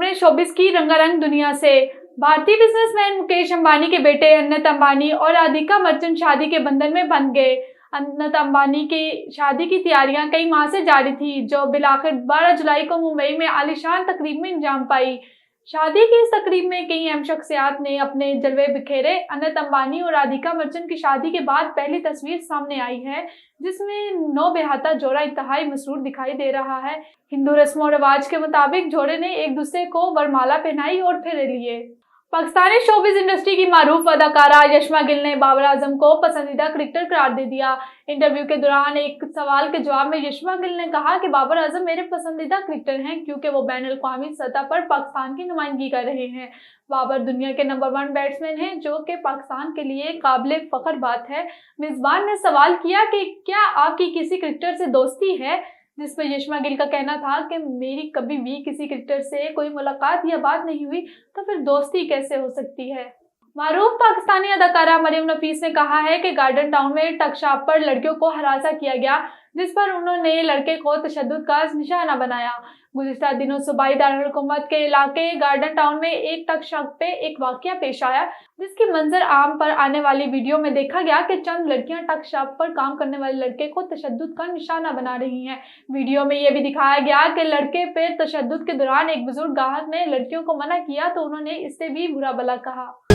खबरें शोबिस की रंगारंग दुनिया से। भारतीय बिजनेसमैन मुकेश अंबानी के बेटे अन्नत अंबानी और राधिका मर्चेंट शादी के बंधन में बंध गए। अन्नत अंबानी की शादी की तैयारियां कई माह से जारी थी, जो बिलाखिर 12 जुलाई को मुंबई में आलीशान तकरीब में अंजाम पाई। शादी की इस तकरीब में कई अहम शख्सियात ने अपने जलवे बिखेरे। अन्नत अंबानी और राधिका मर्चेंट की शादी के बाद पहली तस्वीर सामने आई है, जिसमें नौ बेहाता जोड़ा इंतहाई मसरूर दिखाई दे रहा है। हिंदू रस्मों और रिवाज के मुताबिक जोड़े ने एक दूसरे को वरमाला पहनाई और फेरे लिए। पाकिस्तानी शोबिज इंडस्ट्री की मारूफ अदाकारा यशमा गिल ने बाबर आजम को पसंदीदा क्रिकेटर करार दे दिया। इंटरव्यू के दौरान एक सवाल के जवाब में यशमा गिल ने कहा कि बाबर आजम मेरे पसंदीदा क्रिकेटर हैं, क्योंकि वो बैनुल अक़वामी सतह पर पाकिस्तान की नुमाइंदगी कर रहे हैं। बाबर दुनिया के नंबर 1 बैट्समैन हैं, जो कि पाकिस्तान के लिए काबिले फख्र बात है। मेजबान ने सवाल किया कि क्या आपकी किसी क्रिकेटर से दोस्ती है, जिस पर यशमा गिल का कहना था कि मेरी कभी भी किसी क्रिकेटर से कोई मुलाकात या बात नहीं हुई, तो फिर दोस्ती कैसे हो सकती है। मारूफ पाकिस्तानी अदाकारा मरियम नफीस ने कहा है कि गार्डन टाउन में टकशाप पर लड़कियों को हरासा किया गया, जिस पर उन्होंने लड़के को तशद्दुद का निशाना बनाया। गुज़िश्ता दिनों सूबाई दारुल हुकूमत के इलाके गार्डन टाउन में एक टकशाप पे एक वाकया पेश आया, जिसकी मंजर आम पर आने वाली वीडियो में देखा गया कि चंद लड़कियां टकशाप पर काम करने वाले लड़के को तशद्दुद का निशाना बना रही हैं। वीडियो में यह भी दिखाया गया कि लड़के पे तशद्दुद के दौरान एक बुजुर्ग ग्राहक ने लड़कियों को मना किया, तो उन्होंने इससे भी बुरा भला कहा।